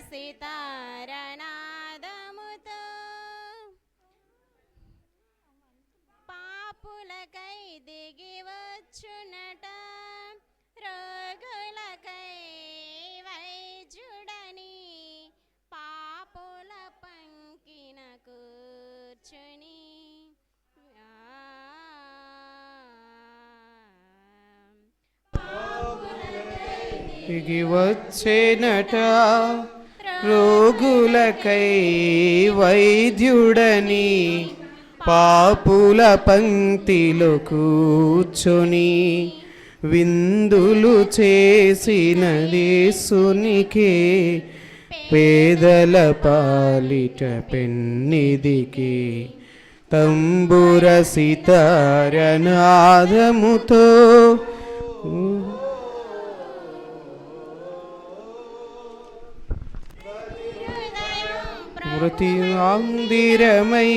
సితారనాదముతో పాపులకై దిగి వచ్చునట, రోగులకై వైద్యుడని పాపుల పంకిన కూర్చుని దిగి వచ్చేనట, రోగులకై వైద్యుడని పాపుల పంక్తిలో కూర్చొని విందులు చేసిన యేసునికే పేదల పాలిట పెన్నిదికి తంబుర సితారనాదముతో మృతి ఆందిరమై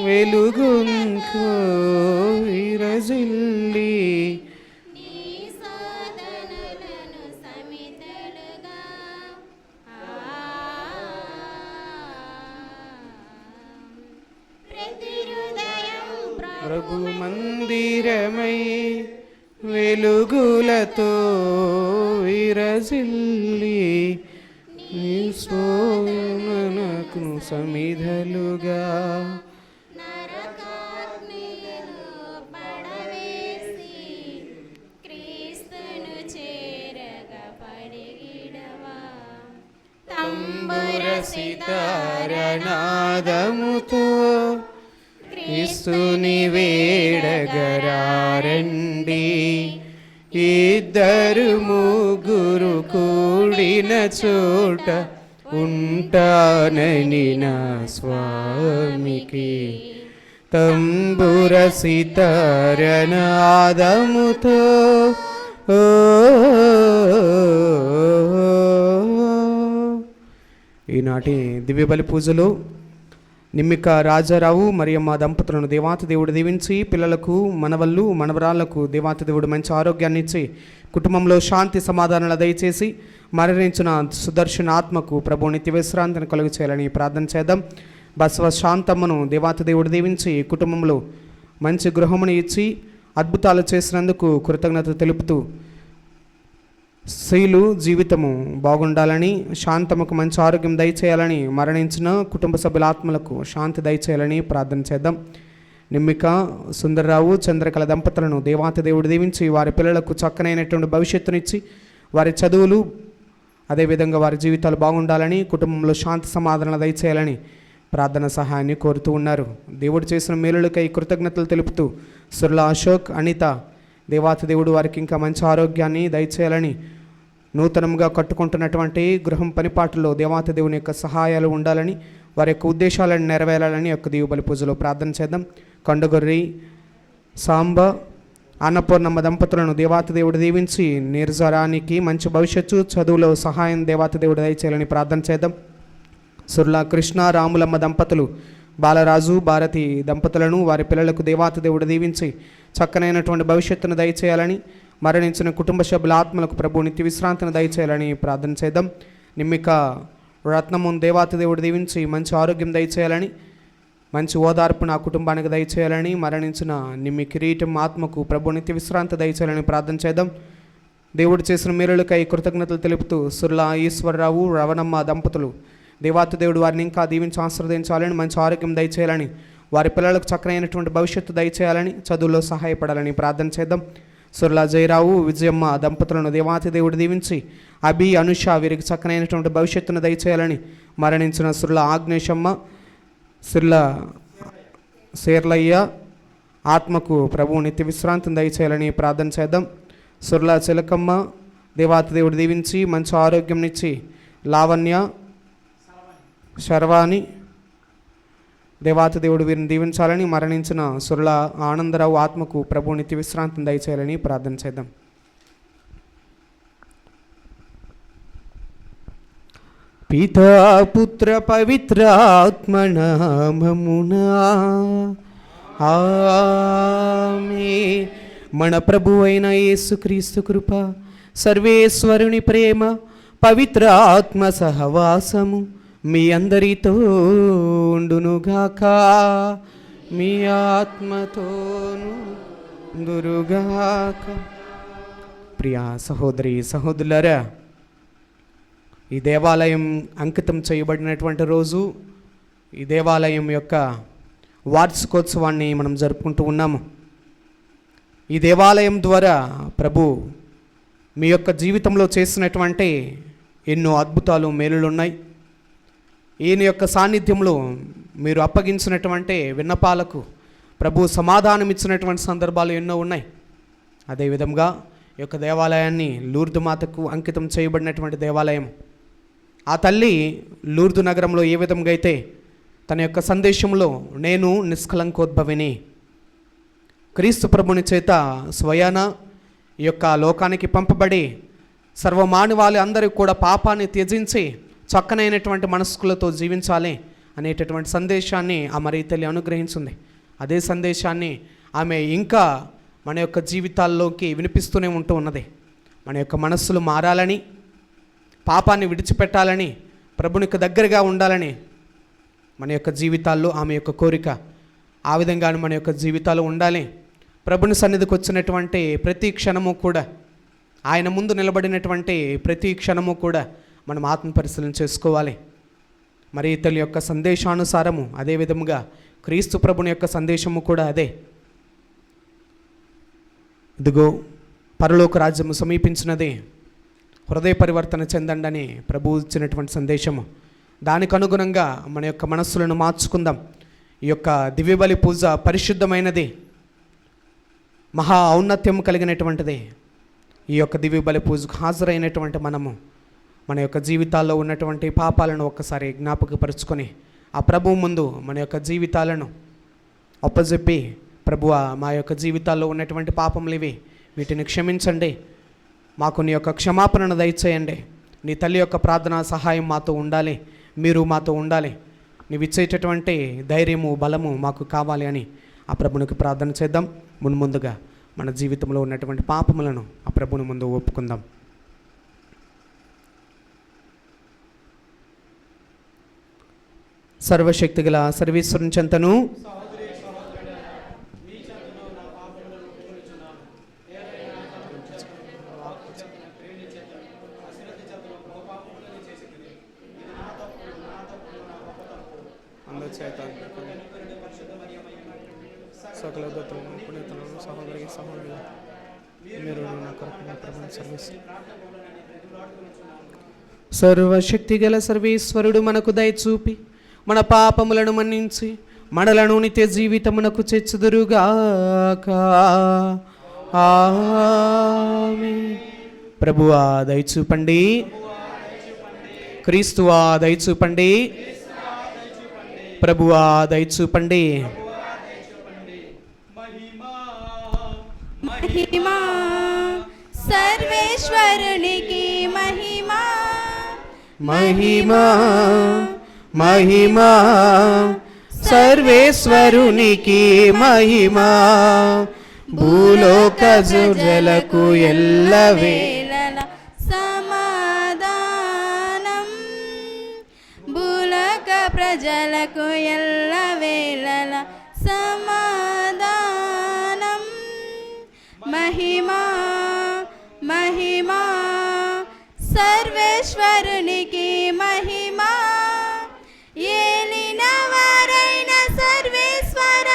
వెలుగుంకో విరజిల్లి ప్రభు మందిరమై వెలుగులతో విరజిల్లి నీ సోనకు సమిధలుగా తంబుర సితారనాదముతో క్రీస్తుని వేడగరారండి, ఇద్దరు ముగ్గురు కూడిన చోట ఉంటానని నా స్వామికి తంబుర సితారనాదముతో ఈనాటి దివ్య బలి పూజలో నిమ్మిక రాజారావు మరియమ్మ దంపతులను దేవాతి దేవుడు దీవించి పిల్లలకు మనవళ్ళు మనవరాళ్లకు దేవాతి దేవుడు మంచి ఆరోగ్యాన్ని ఇచ్చి కుటుంబంలో శాంతి సమాధానాలు దయచేసి మరణించిన సుదర్శన ఆత్మకు ప్రభు నిత్య విశ్రాంతిని కలుగు చేయాలని ప్రార్థన చేద్దాం. బసవ శాంతమ్మను దేవాతి దేవుడు దీవించి కుటుంబంలో మంచి గృహమును ఇచ్చి అద్భుతాలు చేసినందుకు కృతజ్ఞత తెలుపుతూ స్త్రీలు జీవితము బాగుండాలని, శాంతముకు మంచి ఆరోగ్యం దయచేయాలని, మరణించిన కుటుంబ సభ్యుల ఆత్మలకు శాంతి దయచేయాలని ప్రార్థన చేద్దాం. నిమ్మిక సుందరరావు చంద్రకళ దంపతులను దేవాతి దేవుడు దీవించి వారి పిల్లలకు చక్కనైనటువంటి భవిష్యత్తునిచ్చి వారి చదువులు అదేవిధంగా వారి జీవితాలు బాగుండాలని, కుటుంబంలో శాంతి సమాధానాలు దయచేయాలని ప్రార్థన సహాయాన్ని కోరుతూ ఉన్నారు. దేవుడు చేసిన మేలులకై కృతజ్ఞతలు తెలుపుతూ సుర్ల అశోక్, అనిత దేవాతి దేవుడు వారికి ఇంకా మంచి ఆరోగ్యాన్ని దయచేయాలని, నూతనంగా కట్టుకుంటున్నటువంటి గృహం పనిపాటులో దేవాతి దేవుని యొక్క సహాయాలు ఉండాలని, వారి యొక్క ఉద్దేశాలను నెరవేరాలని యొక్క దివ్య బలి పూజలో ప్రార్థన చేద్దాం. కొండగొర్రి సాంబ అన్నపూర్ణమ్మ దంపతులను దేవాతి దేవుడు దీవించి నిర్జరానికి మంచి భవిష్యత్తు చదువులో సహాయం దేవాతి దేవుడు దయచేయాలని ప్రార్థన చేద్దాం. సుర్లా కృష్ణ రాములమ్మ దంపతులు బాలరాజు భారతి దంపతులను వారి పిల్లలకు దేవాతి దేవుడు దీవించి చక్కనైనటువంటి భవిష్యత్తును దయచేయాలని, మరణించిన కుటుంబ సభ్యుల ఆత్మలకు ప్రభు నిత్య విశ్రాంతిని దయచేయాలని ప్రార్థన చేద్దాం. నిమ్మిక రత్నమును దేవాతి దేవుడు దీవించి మంచి ఆరోగ్యం దయచేయాలని, మంచి ఓదార్పు నా కుటుంబానికి దయచేయాలని, మరణించిన నిమ్మి కిరీటం ఆత్మకు ప్రభు నిత్య విశ్రాంతి దయచేయాలని ప్రార్థన చేద్దాం. దేవుడు చేసిన మేలులకై కృతజ్ఞతలు తెలుపుతూ సుర్లా ఈశ్వరరావు రవణమ్మ దంపతులు దేవాతి దేవుడు వారిని ఇంకా దీవించి ఆశీర్వదించాలని, మంచి ఆరోగ్యం దయచేయాలని, వారి పిల్లలకు చక్కనైనటువంటి భవిష్యత్తు దయచేయాలని, చదువులో సహాయపడాలని ప్రార్థన చేద్దాం. సుర్లా జయరావు విజయమ్మ దంపతులను దేవాతి దేవుడు దీవించి అభి అనుష వీరికి చక్కనైనటువంటి భవిష్యత్తును దయచేయాలని, మరణించిన సుర్లా ఆగ్నేశమ్మ సుర్లా శేర్లయ్య ఆత్మకు ప్రభువు నిత్య విశ్రాంతిని దయచేయాలని ప్రార్థన చేద్దాం. సుర్లా చిలకమ్మ దేవాతి దేవుడు దీవించి మంచి ఆరోగ్యంనిచ్చి, లావణ్య శర్వాణి దేవాతి దేవుడు వీరిని దీవించాలని, మరణించిన సుర్ల ఆనందరావు ఆత్మకు ప్రభు నిత్య విశ్రాంతిని దయచేయాలని ప్రార్థన చేద్దాం. పితా పుత్ర పవిత్రాత్మనామమునా ఆమేన్. మన ప్రభు అయిన యేసుక్రీస్తు కృప, సర్వేశ్వరుని ప్రేమ, పవిత్ర ఆత్మ సహవాసము మీ అందరితో ఉండునుగాక, మీ ఆత్మతోను ఉండునుగాక. ప్రియా సహోదరి సహోదరులారా, ఈ దేవాలయం అంకితం చేయబడినటువంటి రోజు, ఈ దేవాలయం యొక్క వార్షికోత్సవాన్ని మనం జరుపుకుంటూ ఉన్నాము. ఈ దేవాలయం ద్వారా ప్రభు మీ యొక్క జీవితంలో చేసినటువంటి ఎన్నో అద్భుతాలు మేలులు ఉన్నాయి. ఈయన యొక్క సాన్నిధ్యంలో మీరు అప్పగించినటువంటి విన్నపాలకు ప్రభు సమాధానం ఇచ్చినటువంటి సందర్భాలు ఎన్నో ఉన్నాయి. అదేవిధంగా ఈ యొక్క దేవాలయాన్ని లూర్దు మాతకు అంకితం చేయబడినటువంటి దేవాలయం. ఆ తల్లి లూర్దు నగరంలో ఏ విధంగా అయితే తన యొక్క సందేశంలో నేను నిష్కలంకోద్భవిని, క్రీస్తు ప్రభుని చేత స్వయాన ఈ యొక్క లోకానికి పంపబడి సర్వమానవాళి అందరూ కూడా పాపాన్ని త్యజించి చక్కనైనటువంటి మనస్కులతో జీవించాలి అనేటటువంటి సందేశాన్ని ఆ మరి తల్లి అనుగ్రహించింది. అదే సందేశాన్ని ఆమె ఇంకా మన యొక్క జీవితాల్లోకి వినిపిస్తూనే ఉంటూ ఉన్నది. మన యొక్క మనస్సులు మారాలని, పాపాన్ని విడిచిపెట్టాలని, ప్రభునికి దగ్గరగా ఉండాలని మన యొక్క జీవితాల్లో ఆమె యొక్క కోరిక. ఆ విధంగా మన యొక్క జీవితాలు ఉండాలి. ప్రభుని సన్నిధికి వచ్చినటువంటి ప్రతి క్షణము కూడా, ఆయన ముందు నిలబడినటువంటి ప్రతి క్షణము కూడా మనం ఆత్మ పరిశీలన చేసుకోవాలి. మరి తల్లి యొక్క సందేశానుసారము అదే విధముగా క్రీస్తు ప్రభుని యొక్క సందేశము కూడా అదే. ఇదిగో పరలోక రాజ్యము సమీపించినది, హృదయ పరివర్తన చెందండని ప్రభు ఇచ్చినటువంటి సందేశము. దానికి అనుగుణంగా మన యొక్క మనస్సులను మార్చుకుందాం. ఈ యొక్క దివ్యబలి పూజ పరిశుద్ధమైనది, మహా ఔన్నత్యం కలిగినటువంటిది. ఈ యొక్క దివ్యబలి పూజకు హాజరైనటువంటి మనము మన యొక్క జీవితాల్లో ఉన్నటువంటి పాపాలను ఒక్కసారి జ్ఞాపకపరుచుకొని ఆ ప్రభువు ముందు మన యొక్క జీవితాలను అప్పజెప్పి, ప్రభువా మా యొక్క జీవితాల్లో ఉన్నటువంటి పాపములు ఇవి, వీటిని క్షమించండి, మాకు నీ యొక్క క్షమాపణను దయచేయండి, నీ తల్లి యొక్క ప్రార్థనా సహాయం మాతో ఉండాలి, మీరు మాతో ఉండాలి, నీవు ఇచ్చేటటువంటి ధైర్యము బలము మాకు కావాలి అని ఆ ప్రభునికి ప్రార్థన చేద్దాం. ముందుగా మన జీవితంలో ఉన్నటువంటి పాపములను ఆ ప్రభుని ముందు ఒప్పుకుందాం. సర్వశక్తి గల సర్వేశ్వరుని చెంతను సకల పుణ్యతలను సహోదరి సహోదరులు మీరు నా కొరకు సర్వీస్. సర్వశక్తి గల సర్వేశ్వరుడు మనకు దయచూపి మన పాపములను మన్నించి మనలను నిత్య జీవితమునకు చేర్చుదురుగాక. ఆమేన్. ప్రభువా దయచూపండి, క్రీస్తువా దయచూపండి, ప్రభువా దయచూపండి. మహిమా సర్వేశ్వరునికి మహిమా, మహిమా మహిమా సర్వేశ్వరునికి మహిమా, భూలోక జనులకు ఎల్లవేళ సమాధానం, భూలోక ప్రజలకు ఎల్లవేళ సమాధానం. మహిమా మహిమా సర్వేశ్వరునికి మహిమా, ఏలిన వారైన సర్వేశ్వర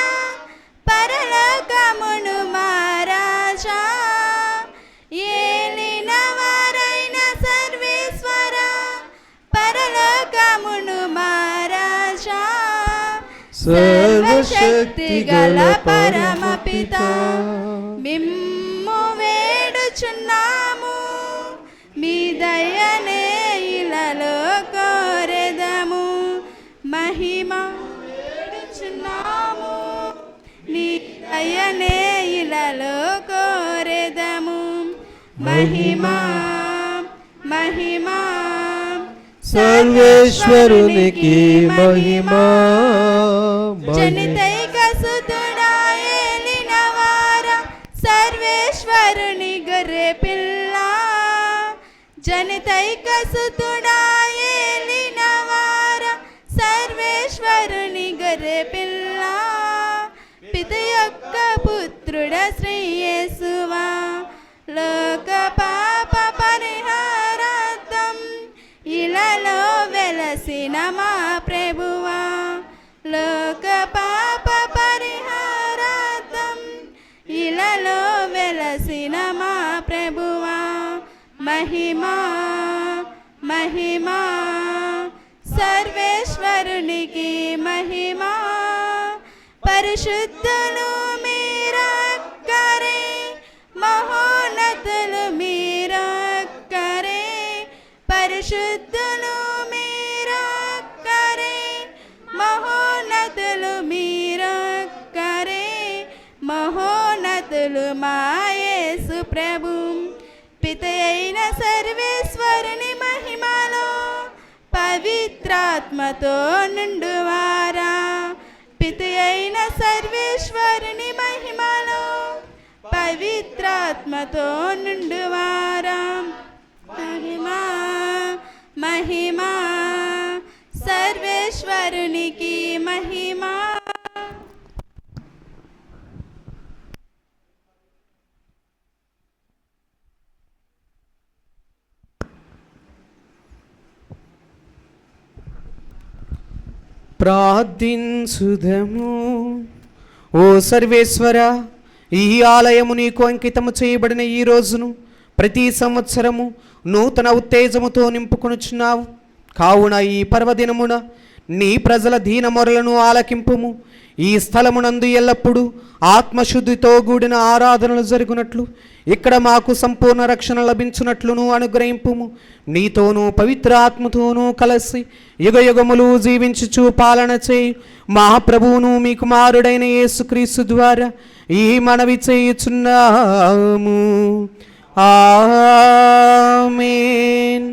పరలోకమును మహారాజా, ఏలిన వారైన సర్వేశ్వర పరలోకమును మహారాజా, సర్వశక్తి గల పరమపిత మిమ్ము వేడుచున్నాము, మీ దయనే ఇలలో కోరెదము. మహిమ వేడుచున్నాము, నీ దయనే ఇలలో కోరెదము. మహిమా మహిమా సర్వేశ్వరునికి మహిమా. జనితైక సుతుడా ఏలిన వార సర్వేశ్వరుని గొర్రె పిల్ల, జన జనితైక సుతుడా ఏలినవార సర్వేశ్వరుని గొర్రె పిల్ల పిత యొక్క పుత్రుడ శ్రీ యేసువా లోక పాప పరిహారార్థం ఇలలో వెలసిన మా ప్రభువా లోక పాప పరిహారార్థం ఇలలో వెలసిన మా ప్రభువా మహిమా మహిమా సర్వేశ్వరునికి మహిమా పరిశుద్ధులు మీరక్కరే మహోన్నతులు మీరక్కరే పరిశుద్ధులు మీరక్కరే మహోన్నతులు మీరక్కరే మహోన్నతులు మా యేసు ప్రభు పిత అయిన సర్వేశ్వరుని మహిమలో పవిత్రాత్మతో నిండువారా పిత అయిన సర్వేశ్వరుని మహిమలో పవిత్రాత్మతో నిండువారా మహిమా మహిమా సర్వేశ్వరునికి మహిమా. ప్రార్థించుదము. ఓ సర్వేశ్వర, ఈ ఆలయము నీకు అంకితము చేయబడిన ఈ రోజును ప్రతి సంవత్సరము నూతన ఉత్తేజముతో నింపుకొనుచున్నావు. కావున ఈ పర్వదినమున నీ ప్రజల దీన మొరలను ఆలకింపుము. ఈ స్థలమునందు ఎల్లప్పుడూ ఆత్మశుద్ధితో కూడిన ఆరాధనలు జరుగునట్లు ఇక్కడ మాకు సంపూర్ణ రక్షణ లభించునట్లును అనుగ్రహింపుము. నీతోనూ పవిత్ర ఆత్మతోనూ కలిసి యుగయుగములు జీవించుచు పాలన చేయి మా ప్రభువును మీ కుమారుడైన యేసుక్రీస్తు ద్వారా ఈ మనవి చేయుచున్నాము. ఆమేన్.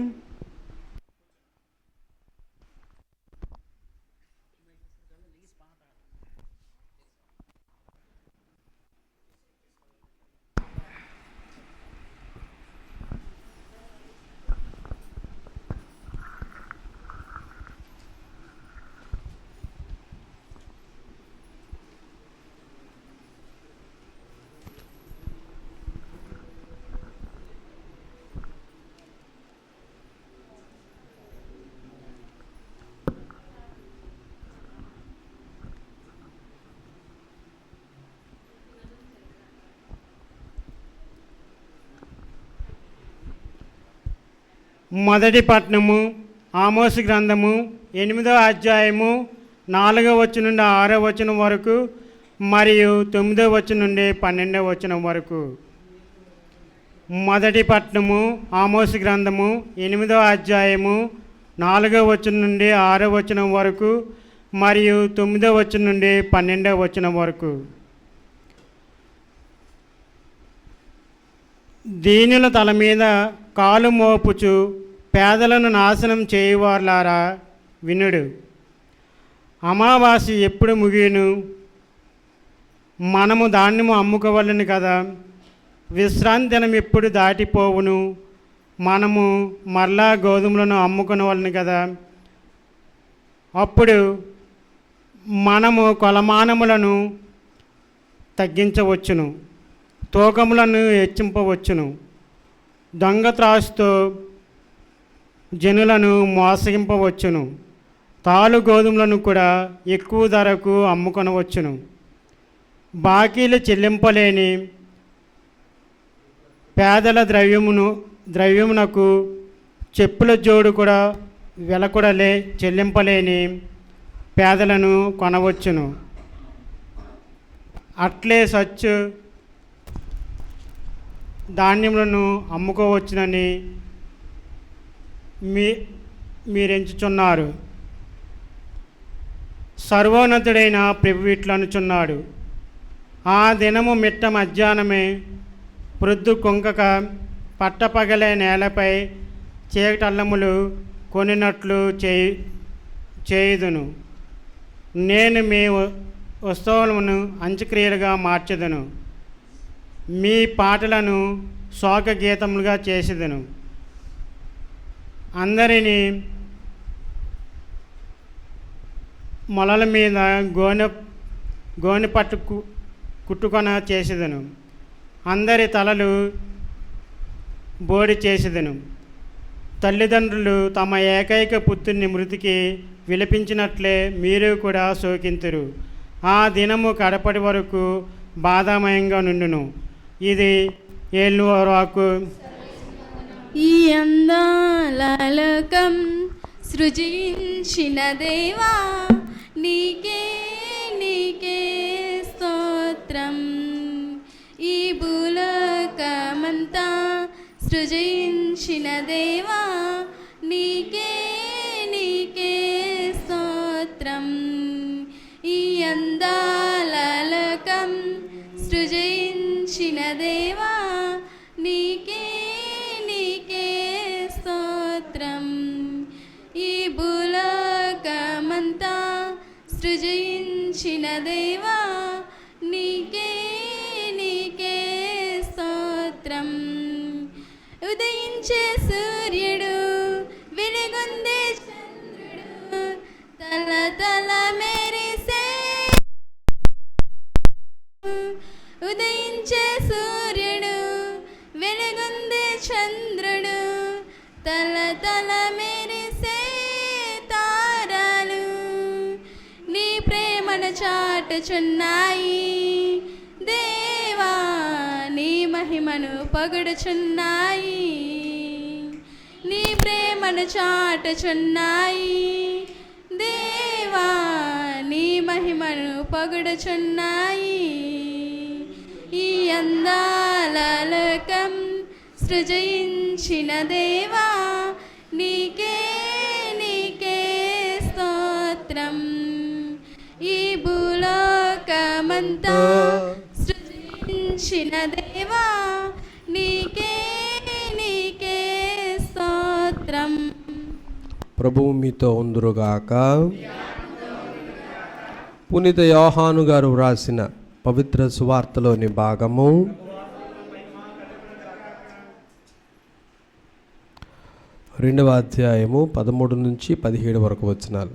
మొదటి పట్టణము ఆమోసు గ్రంథము 8వ అధ్యాయము 4వ వచనం నుండి 6వ వచనం వరకు మరియు 9వ వచనం నుండి 12వ వచనం వరకు. మొదటి పట్టణము ఆమోసు గ్రంథము 8వ అధ్యాయము 4వ వచనం నుండి 6వ వచనం వరకు మరియు 9వ వచనం నుండి 12వ వచనం వరకు. దీనుల తల మీద కాలు మోపుచు పేదలను నాశనం చేయువార్లారా వినుడు. అమావాస్య ఎప్పుడు ముగియును? మనము ధాన్యము అమ్ముకోవాలని కదా. విశ్రాంతి దినం ఎప్పుడు దాటిపోవును? మనము మరలా గోధుమలను అమ్ముకునేవాళ్ళని కదా. అప్పుడు మనము కొలమానములను తగ్గించవచ్చును, తూకములను హెచ్చింపవచ్చును. దొంగ త్రాసుతో జనులను మోసగింపవచ్చును. తాలు గోధుమలను కూడా ఎక్కువ ధరకు అమ్ముకొనవచ్చును. బాకీలు చెల్లింపలేని పేదల ద్రవ్యమునకు చెప్పుల జోడు కూడా వెల కూడా చెల్లింపలేని పేదలను కొనవచ్చును. అట్లే సచ్చు ధాన్యములను అమ్ముకోవచ్చునని మీరెంచుచున్నారు. సర్వోన్నతుడైన ప్రభు ఇట్లనుచున్నాడు. ఆ దినము మిట్ట మధ్యాహ్నమే ప్రొద్దు కుంకక పట్టపగలే నేలపై చీకటల్లములు కొనినట్లు చేయుదును. నేను మీ ఉత్సవమును అంత్యక్రియలుగా మార్చెదను. మీ పాటలను శోక గీతములుగా చేసేదను. అందరినీ మొలల మీద గోనె పట్టు కుట్టుకొన చేసేదను. అందరి తలలు బోడి చేసేదను. తల్లిదండ్రులు తమ ఏకైక పుత్రుని మృతికి విలపించినట్లే మీరు కూడా శోకింతురు. ఆ దినము కడపటి వరకు బాధామయంగా నుండును. ఇది ఏలువాకు. ఈ అందాలకం సృజించిన దేవా నీకే నీకే స్తోత్రం. ఈ భూలోకమంతా సృజించిన దేవా నీకే నీకే స్తోత్రం. ఈ అందాలకం సృజించిన దేవా నీకే నీకే స్తోత్రం. ఈ భూలోకమంతా సృజించిన దేవా నీకే నీకే స్తోత్రం. ఉదయించే సూర్యుడు వెలుగొందే చంద్రుడు తల తల మెరిసే. ఉదయించే సూర్యుడు వెలుగొందే చంద్రుడు తల తల మెరిసే తారలు నీ ప్రేమను చాటుచున్నాయి. దేవా నీ మహిమను పొగడుచున్నాయి. నీ ప్రేమను చాటుచున్నాయి. దేవా నీ మహిమను పొగడుచున్నాయి. ఈ అందాలకం సృజించిన దేవా నీకే నీకే స్తోత్రం. ఈ భూలోకమంతా సృజించిన దేవా నీకే నీకే స్తోత్రం. ప్రభువు మీతో ఉందురుగాక. పునీత యోహాను గారు వ్రాసిన పవిత్ర సువార్తలోని భాగము 2వ అధ్యాయము 13 నుంచి 17 వరకు వచనాలు.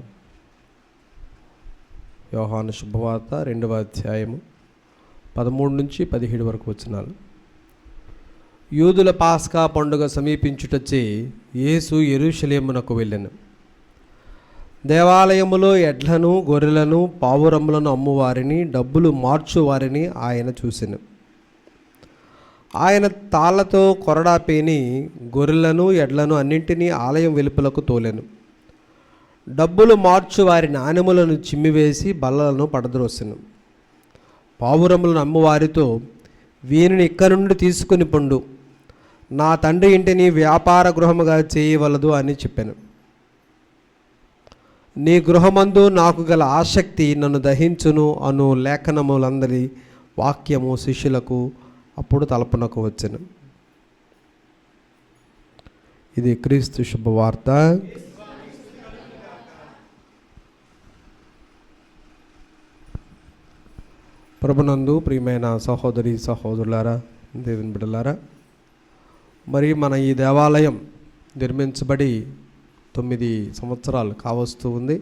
యోహాను శుభవార్త 2వ అధ్యాయము 13 నుంచి 17 వరకు వచనాలు. యూదుల పాస్కా పండుగ సమీపించుటచే యేసు యెరూషలేమునకు వెళ్ళెను. దేవాలయములో ఎడ్లను గొర్రెలను పావురములను అమ్మువారిని డబ్బులు మార్చువారిని ఆయన చూసెను. ఆయన తాళ్లతో కొరడా పేని గొర్రెలను ఎడ్లను అన్నింటినీ ఆలయం వెలుపలకు తోలెను. డబ్బులు మార్చు వారి నాణెములను చిమ్మివేసి బల్లలను పడద్రోసెను. పావురములను అమ్మువారితో వీనిని ఇక్కడి నుండి తీసుకుని పొండు, నా తండ్రి ఇంటిని వ్యాపార గృహముగా చేయవలదు అని చెప్పాను. నీ గృహమందు నాకు గల ఆసక్తి నన్ను దహించును అను లేఖనములందరి వాక్యము శిష్యులకు అప్పుడు తలపునకు వచ్చెను. ఇది క్రీస్తు శుభవార్త. ప్రభునందు ప్రియమైన సహోదరి సహోదరులారా, దేవుని బిడ్డలారా, మరి మన ఈ దేవాలయం నిర్మించబడి 9 సంవత్సరాలు కావస్తూ ఉంది.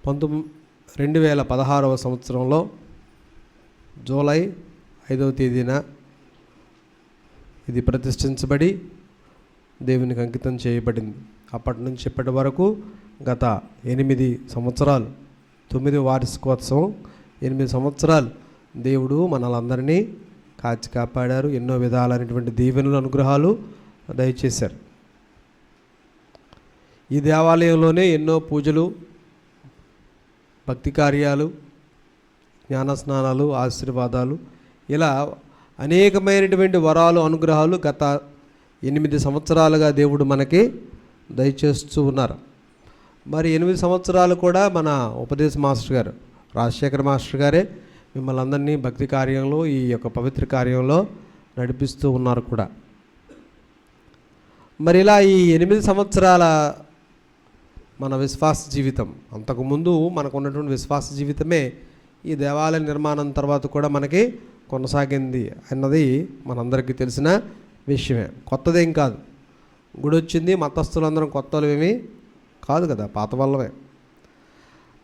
2016వ సంవత్సరంలో జూలై 5వ తేదీన ఇది ప్రతిష్ఠించబడి దేవునికి అంకితం చేయబడింది. అప్పటి నుంచి ఇప్పటి వరకు గత 8 సంవత్సరాలు, 9వ వార్షికోత్సవం, 8 సంవత్సరాలు దేవుడు మనలందరినీ కాచి కాపాడారు. ఎన్నో విధాలైనటువంటి దీవెనలు అనుగ్రహాలు దయచేశారు. ఈ దేవాలయంలోనే ఎన్నో పూజలు, భక్తి కార్యాలు, జ్ఞానస్నానాలు, ఆశీర్వాదాలు, ఇలా అనేకమైనటువంటి వరాలు అనుగ్రహాలు గత 8 సంవత్సరాలుగా దేవుడు మనకి దయచేస్తూ ఉన్నారు. మరి 8 సంవత్సరాలు కూడా మన ఉపదేశ మాస్టర్ గారు రాజశేఖర్ మాస్టర్ గారే మిమ్మల్ని అందరినీ భక్తి కార్యంలో, ఈ యొక్క పవిత్ర కార్యంలో నడిపిస్తూ ఉన్నారు కూడా. మరి ఇలా ఈ 8 సంవత్సరాల మన విశ్వాస జీవితం, అంతకుముందు మనకు ఉన్నటువంటి విశ్వాస జీవితమే ఈ దేవాలయ నిర్మాణం తర్వాత కూడా మనకి కొనసాగింది అన్నది మనందరికీ తెలిసిన విషయమే, కొత్తదేం కాదు. గుడి వచ్చింది, మతస్థులందరం కొత్త వాళ్ళేమీ కాదు కదా, పాత వాళ్ళమే.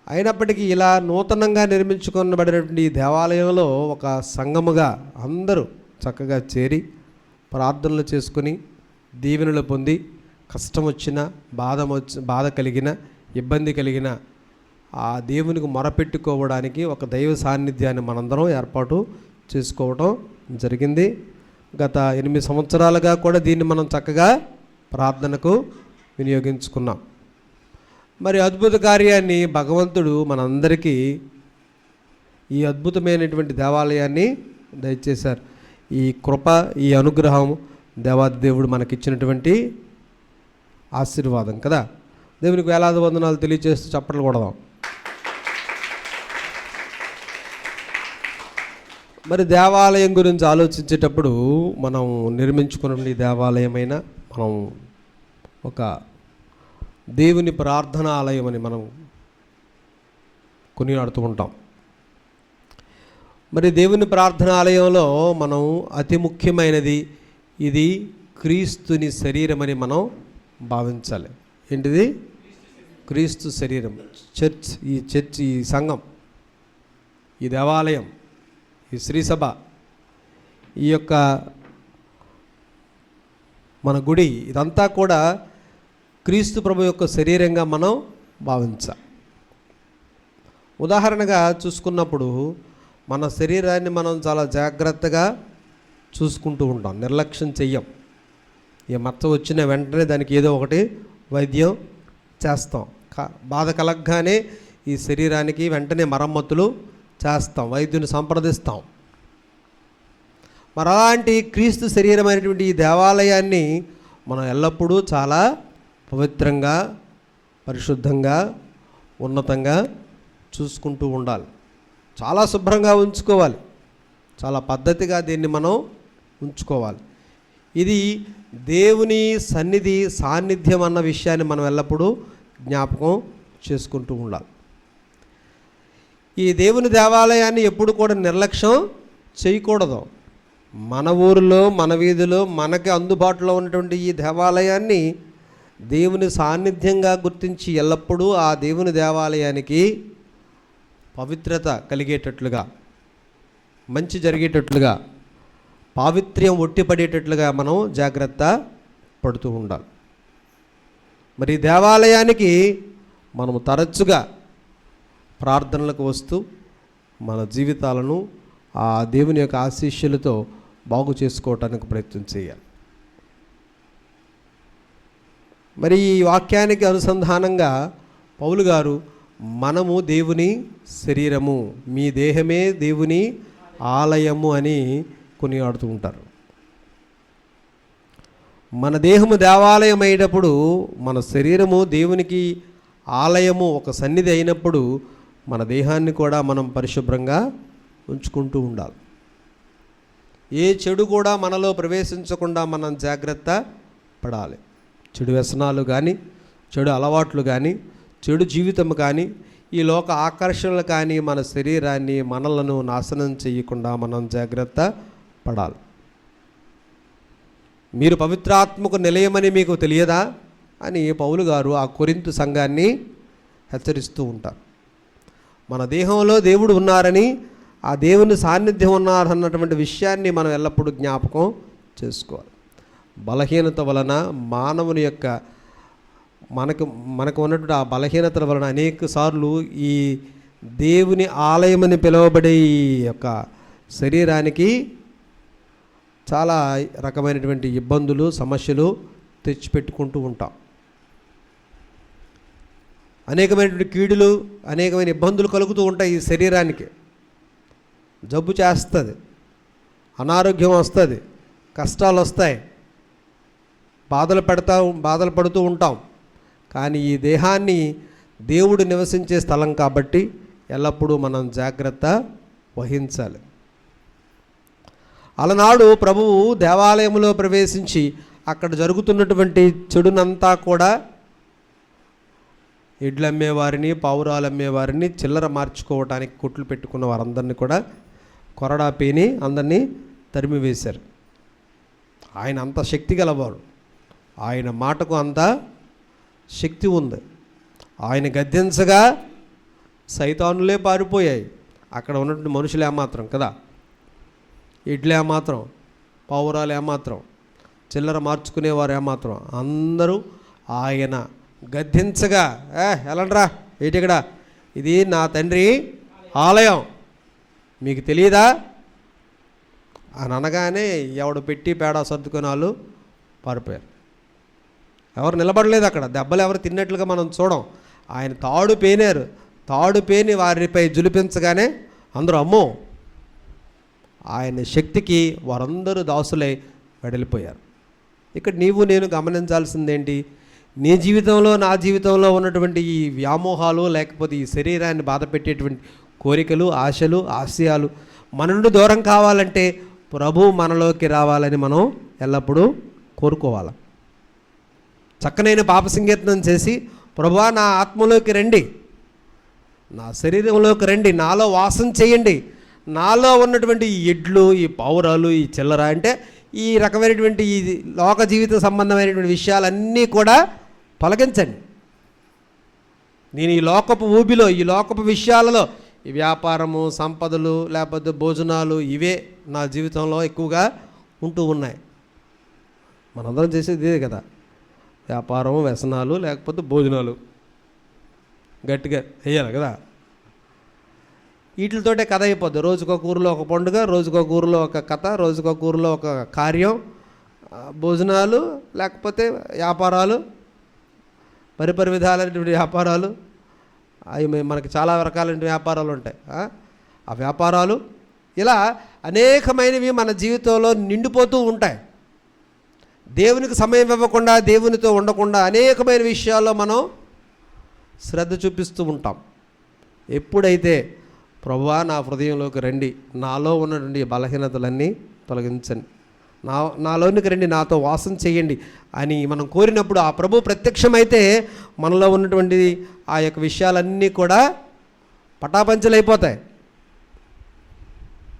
అయినప్పటికీ ఇలా నూతనంగా నిర్మించుకొనబడినటువంటి ఈ దేవాలయంలో ఒక సంఘముగా అందరూ చక్కగా చేరి ప్రార్థనలు చేసుకుని దీవెనలు పొంది, కష్టం వచ్చినా బాధ కలిగిన ఇబ్బంది కలిగిన ఆ దేవునికి మొరపెట్టుకోవడానికి ఒక దైవ సాన్నిధ్యాన్ని మనందరం ఏర్పాటు చేసుకోవటం జరిగింది. గత 8 సంవత్సరాలుగా కూడా దీన్ని మనం చక్కగా ప్రార్థనకు వినియోగించుకున్నాం. మరి అద్భుత కార్యాన్ని భగవంతుడు మనందరికీ ఈ అద్భుతమైనటువంటి దేవాలయాన్ని దయచేశారు. ఈ కృప, ఈ అనుగ్రహం దేవాది దేవుడు మనకిచ్చినటువంటి ఆశీర్వాదం కదా. దేవునికి వేలాది వందనాలు తెలియజేస్తూ చప్పట్లు కొడదాం. మరి దేవాలయం గురించి ఆలోచించేటప్పుడు మనం నిర్మించుకున్న దేవాలయమైన మనం ఒక దేవుని ప్రార్థనా ఆలయం అని మనం కొనియాడుతూ ఉంటాం. మరి దేవుని ప్రార్థనా ఆలయంలో మనం అతి ముఖ్యమైనది ఇది క్రీస్తుని శరీరం అని మనం భావించాలి. ఏంటిది? క్రీస్తు శరీరం. చర్చ్, ఈ సంఘం, ఈ దేవాలయం, ఈ శ్రీసభ, ఈ యొక్క మన గుడి, ఇదంతా కూడా క్రీస్తు ప్రభు యొక్క శరీరంగా మనం భావించాలి. ఉదాహరణగా చూసుకున్నప్పుడు మన శరీరాన్ని మనం చాలా జాగ్రత్తగా చూసుకుంటూ ఉంటాం, నిర్లక్ష్యం చెయ్యం. ఏ మచ్చ వచ్చిన వెంటనే దానికి ఏదో ఒకటి వైద్యం చేస్తాం. బాధ కలగ్గానే ఈ శరీరానికి వెంటనే మరమ్మతులు చేస్తాం, వైద్యుని సంప్రదిస్తాం. మరి అలాంటి క్రీస్తు శరీరమైనటువంటి ఈ దేవాలయాన్ని మనం ఎల్లప్పుడూ చాలా పవిత్రంగా, పరిశుద్ధంగా, ఉన్నతంగా చూసుకుంటూ ఉండాలి. చాలా శుభ్రంగా ఉంచుకోవాలి, చాలా పద్ధతిగా దీన్ని మనం ఉంచుకోవాలి. ఇది దేవుని సన్నిధి, సాన్నిధ్యం అన్న విషయాన్ని మనం ఎల్లప్పుడూ జ్ఞాపకం చేసుకుంటూ ఉండాలి. ఈ దేవుని దేవాలయాన్ని ఎప్పుడు కూడా నిర్లక్ష్యం చేయకూడదు. మన ఊరిలో, మన వీధిలో, మనకి అందుబాటులో ఉన్నటువంటి ఈ దేవాలయాన్ని దేవుని సాన్నిధ్యంగా గుర్తించి ఎల్లప్పుడూ ఆ దేవుని దేవాలయానికి పవిత్రత కలిగేటట్లుగా, మంచి జరిగేటట్లుగా, పావిత్ర్యం ఒట్టిపడేటట్లుగా మనం జాగ్రత్త పడుతూ ఉండాలి. మరి దేవాలయానికి మనము తరచుగా ప్రార్థనలకు వస్తూ మన జీవితాలను ఆ దేవుని యొక్క ఆశీస్సులతో బాగు చేసుకోవటానికి ప్రయత్నం చేయాలి. మరి ఈ వాక్యానికి అనుసంధానంగా పౌలు గారు మనము దేవుని శరీరము, మీ దేహమే దేవుని ఆలయము అని కొనియాడుతూ ఉంటారు. మన దేహము దేవాలయం అయినప్పుడు, మన శరీరము దేవునికి ఆలయము, ఒక సన్నిధి అయినప్పుడు మన దేహాన్ని కూడా మనం పరిశుభ్రంగా ఉంచుకుంటూ ఉండాలి. ఏ చెడు కూడా మనలో ప్రవేశించకుండా మనం జాగ్రత్త పడాలి. చెడు వ్యసనాలు కానీ, చెడు అలవాట్లు కానీ, చెడు జీవితం కానీ, ఈ లోక ఆకర్షణలు కానీ మన శరీరాన్ని, మనలను నాశనం చేయకుండా మనం జాగ్రత్త పడాలి. మీరు పవిత్రాత్మకు నిలయమని మీకు తెలియదా అని పౌలు గారు ఆ కొరింథు సంఘాన్ని హెచ్చరిస్తూ ఉంటారు. మన దేహంలో దేవుడు ఉన్నారని, ఆ దేవుని సాన్నిధ్యం ఉన్నారన్నటువంటి విషయాన్ని మనం ఎల్లప్పుడూ జ్ఞాపకం చేసుకోవాలి. బలహీనత వలన మానవుని యొక్క మనకు ఉన్నటువంటి ఆ బలహీనతల వలన అనేక సార్లు ఈ దేవుని ఆలయమని పిలువబడే ఈ యొక్క శరీరానికి చాలా రకమైనటువంటి ఇబ్బందులు, సమస్యలు తెచ్చిపెట్టుకుంటూ ఉంటాం. అనేకమైనటువంటి కీడులు, అనేకమైన ఇబ్బందులు కలుగుతూ ఉంటాయి. ఈ శరీరానికి జబ్బు చేస్తుంది, అనారోగ్యం వస్తుంది, కష్టాలు వస్తాయి, బాధలు పడుతూ ఉంటాం. కానీ ఈ దేహాన్ని దేవుడు నివసించే స్థలం కాబట్టి ఎల్లప్పుడూ మనం జాగ్రత్త వహించాలి. అలనాడు ప్రభువు దేవాలయంలో ప్రవేశించి అక్కడ జరుగుతున్నటువంటి చెడునంతా కూడా, ఎడ్లు అమ్మేవారిని, పావురాలు అమ్మేవారిని, చిల్లర మార్చుకోవటానికి కొట్లు పెట్టుకున్న వారందరినీ కూడా కొరడా పేని అందరినీ తరిమివేశారు. ఆయన అంత శక్తి గలవాడు. ఆయన మాటకు అంత శక్తి ఉంది. ఆయన గద్దించగా సైతానులే పారిపోయాయి. అక్కడ ఉన్నటువంటి మనుషులు ఏమాత్రం కదా, ఇడ్లు ఏమాత్రం, పావురాలు ఏమాత్రం, చిల్లర మార్చుకునేవారు ఏమాత్రం, అందరూ ఆయన గద్దించగా ఎలాండ్రా ఏటిక్కడ, ఇది నా తండ్రి ఆలయం, మీకు తెలియదా అని అనగానే ఎవడు పెట్టి పేడ సర్దుకునే వాళ్ళు పారిపోయారు. ఎవరు నిలబడలేదు అక్కడ, దెబ్బలు ఎవరు తిన్నట్లుగా మనం చూడం. ఆయన తాడు పేనారు, తాడు పేని వారిపై జులిపించగానే అందరూ అమ్మో, ఆయన శక్తికి వారందరూ దాసులై వెడలిపోయారు. ఇక్కడ నీవు నేను గమనించాల్సిందేంటి, నీ జీవితంలో నా జీవితంలో ఉన్నటువంటి ఈ వ్యామోహాలు, లేకపోతే ఈ శరీరాన్ని బాధ పెట్టేటువంటి కోరికలు, ఆశలు, ఆశయాలు మన నుండి దూరం కావాలంటే ప్రభు మనలోకి రావాలని మనం ఎల్లప్పుడూ కోరుకోవాలి. చక్కనైన పాప సంకీర్తనం చేసి, ప్రభువా నా ఆత్మలోకి రండి, నా శరీరంలోకి రండి, నాలో వాసం చేయండి, నాలో ఉన్నటువంటి ఈ ఎడ్లు, ఈ పావురాలు, ఈ చిల్లర అంటే ఈ రకమైనటువంటి ఈ లోక జీవిత సంబంధమైనటువంటి విషయాలన్నీ కూడా తొలగించండి. నేను ఈ లోకపు ఊబిలో, ఈ లోకపు విషయాలలో, ఈ వ్యాపారము, సంపదలు, లేకపోతే భోజనాలు, ఇవే నా జీవితంలో ఎక్కువగా ఉంటూ ఉన్నాయి. మనందరం చేసేది ఇదే కదా, వ్యాపారం, వ్యసనాలు, లేకపోతే భోజనాలు గట్టిగా వేయాలి కదా. వీటితోటే కథ అయిపోద్ది. రోజుకొక ఊరిలో ఒక పండుగ, రోజుకొక ఊరిలో ఒక కథ, రోజుకొక ఊరిలో ఒక కార్యం, భోజనాలు, లేకపోతే వ్యాపారాలు, పరిపరి విధాలైనటువంటి వ్యాపారాలు. అవి మనకి చాలా రకాలైన వ్యాపారాలు ఉంటాయి. ఆ వ్యాపారాలు ఇలా అనేకమైనవి మన జీవితంలో నిండిపోతూ ఉంటాయి. దేవునికి సమయం ఇవ్వకుండా, దేవునితో ఉండకుండా అనేకమైన విషయాల్లో మనం శ్రద్ధ చూపిస్తూ ఉంటాం. ఎప్పుడైతే ప్రభువా నా హృదయంలోకి రండి, నాలో ఉన్నటువంటి బలహీనతలన్నీ తొలగించండి, నాలోనికి రండి, నాతో వాసం చేయండి అని మనం కోరినప్పుడు ఆ ప్రభు ప్రత్యక్షమైతే మనలో ఉన్నటువంటి ఆ యొక్క విషయాలన్నీ కూడా పటాపంచలైపోతాయి.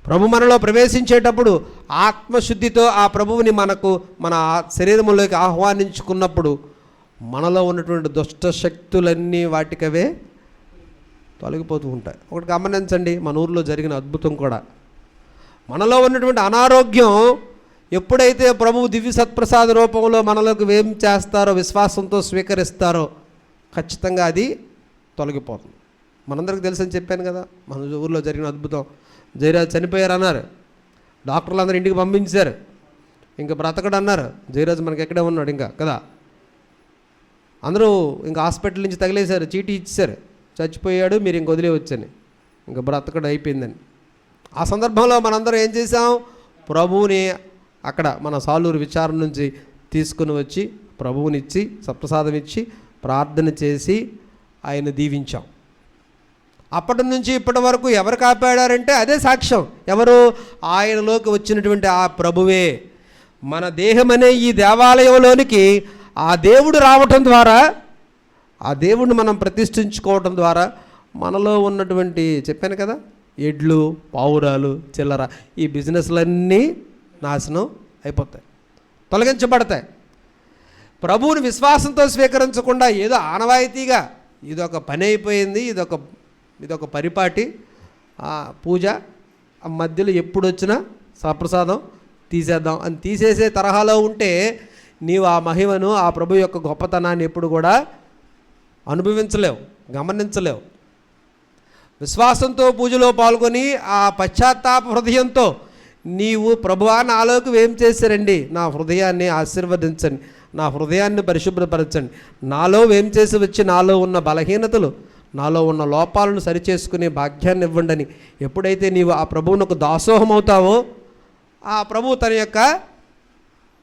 ప్రభు మనలో ప్రవేశించేటప్పుడు ఆత్మశుద్ధితో ఆ ప్రభువుని మన శరీరంలోకి ఆహ్వానించుకున్నప్పుడు మనలో ఉన్నటువంటి దుష్ట శక్తులన్నీ వాటికవే తొలగిపోతూ ఉంటాయి. ఒకటి గమనించండి, మన ఊర్లో జరిగిన అద్భుతం కూడా, మనలో ఉన్నటువంటి అనారోగ్యం ఎప్పుడైతే ప్రభువు దివ్య సత్ప్రసాద రూపంలో మనలోకి ఏం చేస్తారో, విశ్వాసంతో స్వీకరిస్తారో ఖచ్చితంగా అది తొలగిపోతుంది. మనందరికీ తెలుసని చెప్పాను కదా, మన ఊర్లో జరిగిన అద్భుతం. జయరాజ్ చనిపోయారు అన్నారు, డాక్టర్లు అందరూ ఇంటికి పంపించారు, ఇంకా బ్రతకడు అన్నారు. జయరాజ్ మనకి ఎక్కడే ఉన్నాడు ఇంకా కదా, అందరూ ఇంకా హాస్పిటల్ నుంచి తగిలేశారు, చీటీ ఇచ్చారు, చచ్చిపోయాడు, మీరు ఇంక వదిలేవచ్చని, ఇంకా బ్రతకడు అయిపోయిందని. ఆ సందర్భంలో మనందరం ఏం చేసాం, ప్రభువుని అక్కడ మన సాలూరు విచారణ నుంచి తీసుకుని వచ్చి ప్రభువునిచ్చి సప్రసాదం ఇచ్చి ప్రార్థన చేసి ఆయన దీవించాం. అప్పటి నుంచి ఇప్పటి వరకు ఎవరు కాపాడారంటే అదే సాక్ష్యం. ఎవరు? ఆయనలోకి వచ్చినటువంటి ఆ ప్రభువే. మన దేహం అనే ఈ దేవాలయంలోనికి ఆ దేవుడు రావటం ద్వారా, ఆ దేవుడిని మనం ప్రతిష్ఠించుకోవటం ద్వారా మనలో ఉన్నటువంటి, చెప్పాను కదా, ఎడ్లు, పావురాలు, చిల్లర, ఈ బిజినెస్లన్నీ నాశనం అయిపోతాయి, తొలగించబడతాయి. ప్రభువుని విశ్వాసంతో స్వీకరించకుండా ఏదో ఆనవాయితీగా ఇదొక పని అయిపోయింది, ఇదొక పరిపాటి పూజ, ఆ మధ్యలో ఎప్పుడు వచ్చినా సప్రసాదం తీసేద్దాం అని తీసేసే తరహాలో ఉంటే నీవు ఆ మహిమను, ఆ ప్రభు యొక్క గొప్పతనాన్ని ఎప్పుడు కూడా అనుభవించలేవు, గమనించలేవు. విశ్వాసంతో పూజలో పాల్గొని ఆ పశ్చాత్తాప హృదయంతో నీవు ప్రభువా నాలోకి ఏం చేశారండి, నా హృదయాన్ని ఆశీర్వదించండి, నా హృదయాన్ని పరిశుభ్రపరచండి, నాలో ఏం చేసి వచ్చి నాలో ఉన్న బలహీనతలు, నాలో ఉన్న లోపాలను సరిచేసుకునే భాగ్యాన్ని ఇవ్వండి అని ఎప్పుడైతే నీవు ఆ ప్రభువునకు దాసోహం అవుతావో, ఆ ప్రభువు తన యొక్క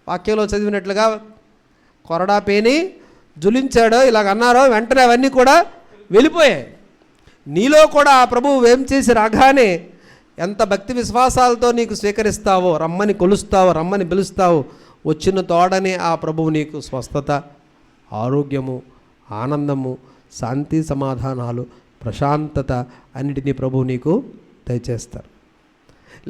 వాక్యంలో చదివినట్లుగా కొరడా పేని జులించాడో ఇలాగ అన్నారో, వెంటనే అవన్నీ కూడా వెళ్ళిపోయాయి. నీలో కూడా ఆ ప్రభువు ఏం చేసి రాగానే ఎంత భక్తి విశ్వాసాలతో నీకు స్వీకరిస్తావో, రమ్మని కొలుస్తావో, రమ్మని పిలుస్తావో, వచ్చిన తోడనే ఆ ప్రభువు నీకు స్వస్థత, ఆరోగ్యము, ఆనందము, శాంతి, సమాధానాలు, ప్రశాంతత అన్నిటినీ ప్రభువు నీకు దయచేస్తారు.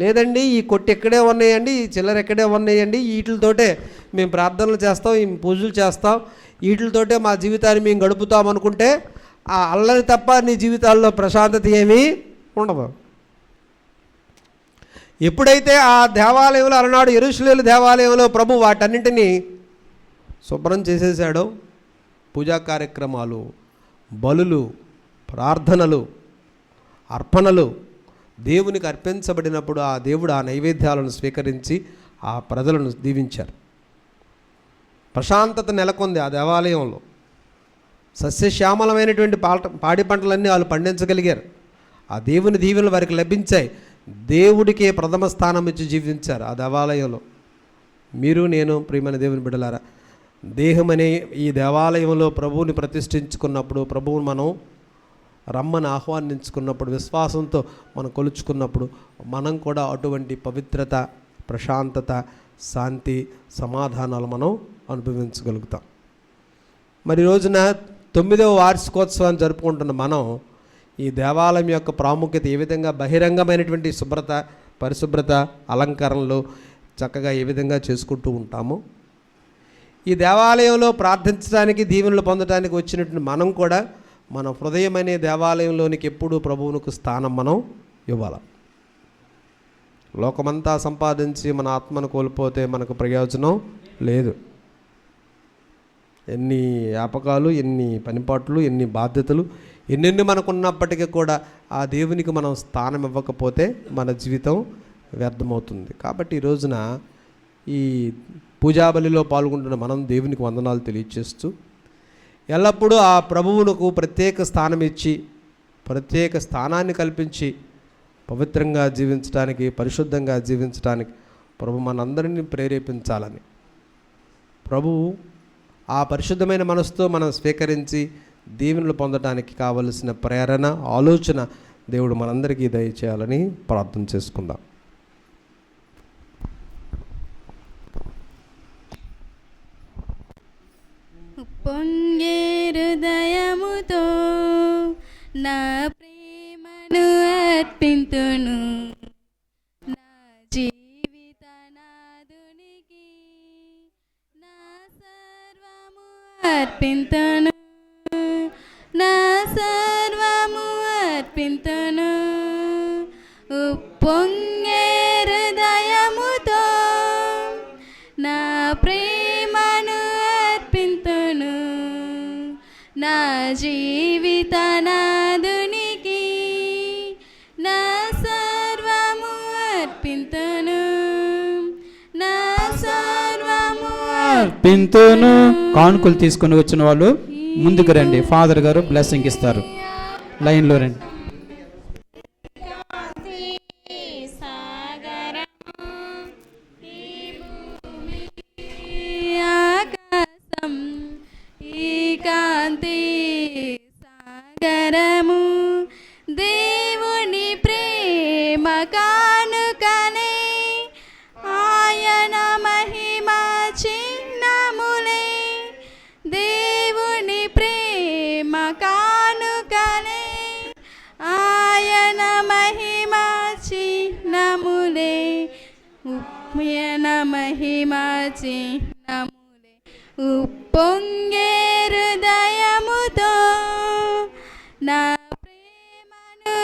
లేదండి ఈ కొట్టు ఎక్కడే ఉన్నాయండి, ఈ చిల్లర ఎక్కడే ఉన్నాయండి, వీటితోటే మేము ప్రార్థనలు చేస్తాం, ఈ పూజలు చేస్తాం, వీటితోటే మా జీవితాన్ని మేము గడుపుతాం అనుకుంటే ఆ అల్లరి తప్ప నీ జీవితాల్లో ప్రశాంతత ఏమీ ఉండదు. ఎప్పుడైతే ఆ దేవాలయంలో అలనాడు యెరూషలేము దేవాలయంలో ప్రభు వాటన్నింటినీ శుభ్రం చేసేసాడో, పూజా కార్యక్రమాలు, బలులు, ప్రార్థనలు, అర్పణలు దేవునికి అర్పించబడినప్పుడు ఆ దేవుడు ఆ నైవేద్యాలను స్వీకరించి ఆ ప్రజలను దీవించారు. ప్రశాంతత నెలకొంది ఆ దేవాలయంలో. సస్యశ్యామలమైనటువంటి పాడి పంటలన్నీ వాళ్ళు పండించగలిగారు. ఆ దేవుని దీవెనలు వారికి లభించాయి. దేవుడికే ప్రథమ స్థానం ఇచ్చి జీవించారు ఆ దేవాలయంలో. మీరు నేను ప్రియమైన దేవుని బిడ్డలారా, దేహం అనే ఈ దేవాలయంలో ప్రభువుని ప్రతిష్ఠించుకున్నప్పుడు, ప్రభువుని మనం రమ్మని ఆహ్వానించుకున్నప్పుడు, విశ్వాసంతో మనం కొలుచుకున్నప్పుడు మనం కూడా అటువంటి పవిత్రత, ప్రశాంతత, శాంతి, సమాధానాలు మనం అనుభవించగలుగుతాం. మరి రోజున 9వ వార్షికోత్సవాన్ని జరుపుకుంటున్న మనం ఈ దేవాలయం యొక్క ప్రాముఖ్యత ఏ విధంగా బహిరంగమైనటువంటి శుభ్రత, పరిశుభ్రత, అలంకరణలు చక్కగా ఏ విధంగా చేసుకుంటూ ఉంటామో, ఈ దేవాలయంలో ప్రార్థించడానికి, దీవెనలు పొందడానికి వచ్చినటువంటి మనం కూడా మన హృదయం అనే దేవాలయంలోనికి ఎప్పుడూ ప్రభువునికి స్థానం మనం ఇవ్వాలి. లోకమంతా సంపాదించి మన ఆత్మను కోల్పోతే మనకు ప్రయోజనం లేదు. ఎన్ని వ్యాపకాలు, ఎన్ని పనిపాట్లు, ఎన్ని బాధ్యతలు, ఎన్నెన్ని మనకు ఉన్నప్పటికీ కూడా ఆ దేవునికి మనం స్థానం ఇవ్వకపోతే మన జీవితం వ్యర్థమవుతుంది. కాబట్టి ఈ రోజున ఈ పూజాబలిలో పాల్గొంటున్న మనం దేవునికి వందనాలు తెలియచేస్తూ, ఎల్లప్పుడూ ఆ ప్రభువునకు ప్రత్యేక స్థానం ఇచ్చి, ప్రత్యేక స్థానాన్ని కల్పించి పవిత్రంగా జీవించడానికి, పరిశుద్ధంగా జీవించడానికి ప్రభు మనందరినీ ప్రేరేపించాలని, ప్రభువు ఆ పరిశుద్ధమైన మనసుతో మనం స్వీకరించి దీవెనలు పొందడానికి కావలసిన ప్రేరణ, ఆలోచన దేవుడు మనందరికీ దయచేయాలని ప్రార్థన చేసుకుందాం. పొంగే హృదయముతో నా ప్రేమను అర్పింతును, నా జీవిత నాదునికి నా సర్వము అర్పింతును, నా సర్వము అర్పింతును. ఉప్పొంగే హృదయముతో నా ప్రేమను అర్పింతును, నా జీవిత నాదునికి నా సర్వము అర్పింతును, నా సర్వము అర్పింతును. కానుకలు తీసుకొని వచ్చిన వాళ్ళు ముందుకు రండి. ఫాదర్ గారు బ్లెస్సింగ్ ఇస్తారు. లైన్లో రండి. ఆకాశం ఈ కాంతి సాగరము, దేవుని ప్రేమ కానుకనే, ఆయన మహిమ చిహ్నములే, దేవుని ప్రేమ కానుకనే, ఆయన మహిమ చిహ్నములే, ఆయన మహిమ చిహ్నములే. ఉప్పొంగే హృదయముతో నా ప్రేమను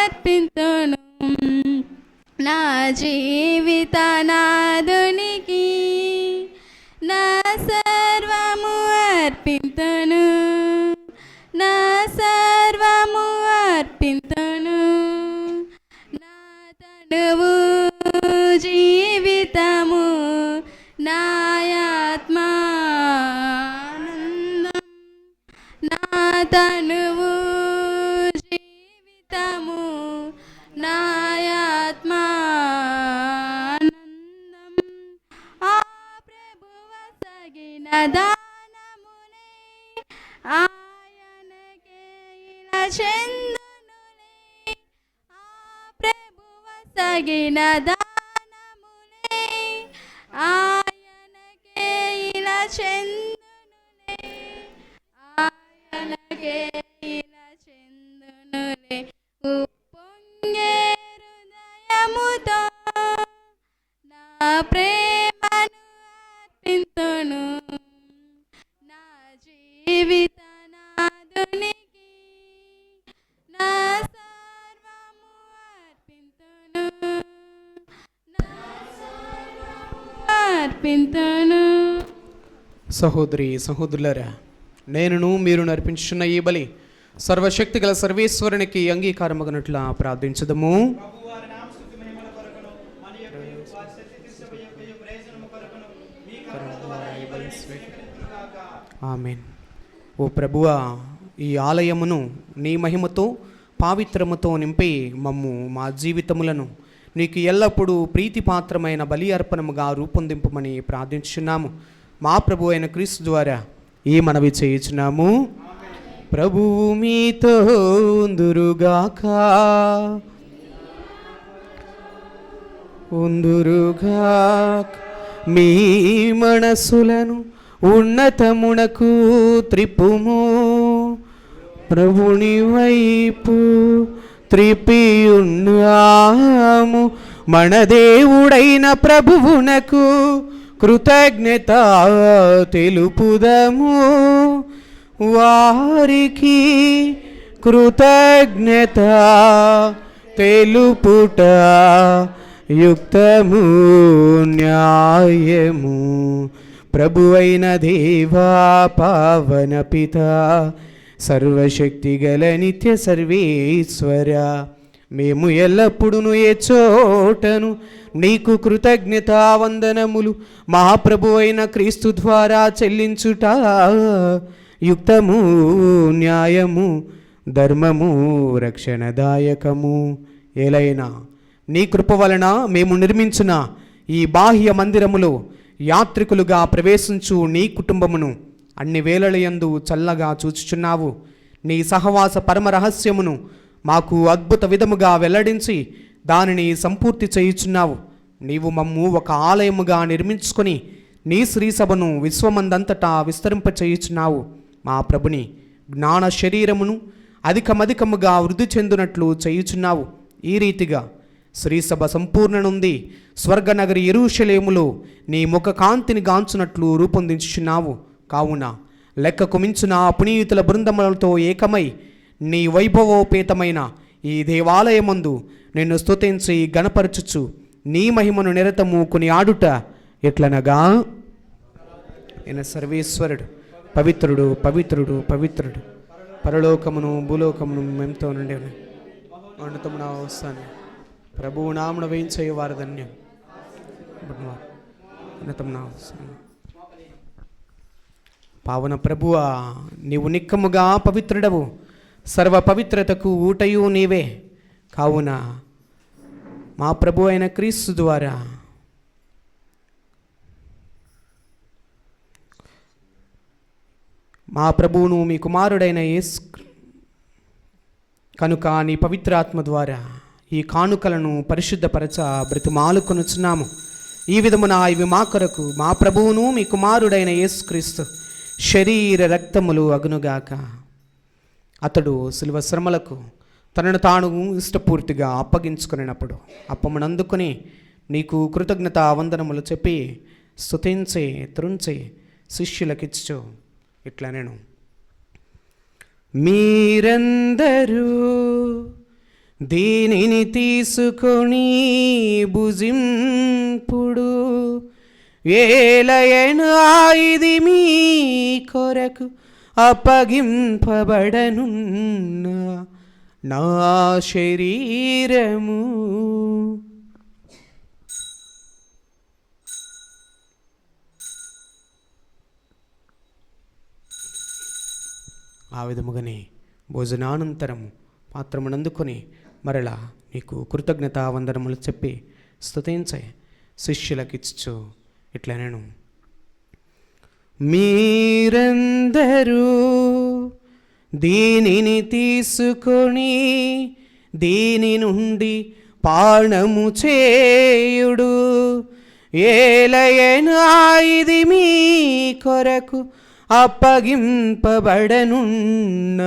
అర్పింతును, నా జీవిత నాదునికి నా సర్వము అర్పింతును, నా సర్వము అర్పింతును. నా తనువు జీవితము నా ఆత్మానందం, నా తనువు జీవితము నా ఆత్మానందం. ఆ ప్రభువ సగిన దానమునే ఆయనకే ఇలా చెందునులే, ఆ ప్రభువ సగిన దానమునే ఆయనకే ఇలా చెందునులే, ఆయనకే ఇలా చెందునులే. ఉప్పొంగే హృదయముతో ప్రేమను అర్పింతును నా జీవిత నాదునికి నా సర్వము అర్పింతును నా సర్వము అర్పింతును. సహోదరి సహోదరులారా, నేనును మీరు నర్పించున్న ఈ బలి సర్వశక్తి గల సర్వేశ్వరునికి అంగీకారమగనట్లా ప్రార్థించదము. ఆమేన్. ఓ ప్రభువా, ఈ ఆలయమును నీ మహిమతో పావిత్రముతో నింపి మమ్ము మా జీవితములను నీకు ఎల్లప్పుడూ ప్రీతిపాత్రమైన బలి అర్పణముగా రూపొందింపమని ప్రార్థించున్నాము. మా ప్రభు అయిన క్రీస్తు ద్వారా ఈ మనవి చేయుచున్నాము. ప్రభువు మీతో ఉందురుగాక. మీ మనసులను ఉన్నతమునకు త్రిప్పుము. ప్రభుని వైపు త్రిపియున్నాము. మన దేవుడైన ప్రభువునకు కృతజ్ఞత తెలుపుదము. వారికి కృతజ్ఞత తెలుపుట యుక్తము న్యాయము. ప్రభువైన దేవా పావన పిత సర్వశక్తి గల నిత్య సర్వేశ్వర, మేము ఎల్లప్పుడూ ఏ చోటను నీకు కృతజ్ఞతా వందనములు మహాప్రభువైన క్రీస్తు ద్వారా చెల్లించుట యుక్తము న్యాయము ధర్మము రక్షణదాయకము. ఏలైనా నీ కృప వలన మేము నిర్మించిన ఈ బాహ్య మందిరములో యాత్రికులుగా ప్రవేశించు నీ కుటుంబమును అన్ని వేళలయందు చల్లగా చూచుచున్నావు. నీ సహవాస పరమ రహస్యమును మాకు అద్భుత విధముగా వెల్లడించి దానిని సంపూర్తి చేయుచున్నావు. నీవు మమ్ము ఒక ఆలయముగా నిర్మించుకొని నీ శ్రీసభను విశ్వమందంతటా విస్తరింపచేయుచున్నావు. మా ప్రభుని జ్ఞాన శరీరమును అధికమధికముగా వృద్ధి చెందినట్లు చేయుచున్నావు. ఈ రీతిగా శ్రీసభ సంపూర్ణ నుండి స్వర్గనగరి యెరూషలేములో నీ ముఖ కాంతిని గాంచునట్లు రూపొందించుచున్నావు. కావున లెక్కకు మించిన పునీతుల బృందములతో ఏకమై నీ వైభవోపేతమైన ఈ దేవాలయమందు నిన్ను స్తుతించి గణపరచుచు నీ మహిమను నిరతము కొని ఆడుట ఎట్లనగా, ఈయన సర్వేశ్వరుడు పవిత్రుడు పవిత్రుడు పవిత్రుడు, పరలోకమును భూలోకమును మేంతో నుండి ఉన్నతము నా వస్తాను. ప్రభువు నామున వేయించేవారు ధన్యం. ఉన్నతము నా వస్తాను. పావన ప్రభువా, నీవు నిక్కముగా పవిత్రుడవు, సర్వ పవిత్రతకు ఊటయు నీవే. కావున మా ప్రభు అయిన క్రీస్తు ద్వారా మా ప్రభువును మీ కుమారుడైన యేసు కనుక నీ పవిత్రాత్మ ద్వారా ఈ కానుకలను పరిశుద్ధపరచ బ్రతిమాలుకొనుచున్నాము. ఈ విధమున ఇవి మా కొరకు మా ప్రభువును మీ కుమారుడైన యేసుక్రీస్తు శరీర రక్తములు అగునుగాక. అతడు శిలువ శ్రమలకు తనను తాను ఇష్టపూర్తిగా అప్పగించుకునేటప్పుడు అప్పమునందుకుని నీకు కృతజ్ఞత వందనములు చెప్పి స్తుతించి త్రుంచి శిష్యులకిచ్చు ఇట్లా, నేను మీరందరూ దీనిని తీసుకొని భుజింపుడు, ఏలయనా ఇది మీ కొరకు అప్పగింపబడనున్న నా శరీరము. ఆ విధముగానే భోజనానంతరము పాత్రమునందుకొని మరలా నీకు కృతజ్ఞతా వందనములు చెప్పి స్తుతించే శిష్యులకిచ్చు ఇట్లా, నేను మీరందరూ దీనిని తీసుకొని దీని నుండి పానము చేయుడు, ఏలయనా ఇది మీ కొరకు అప్పగింపబడనున్న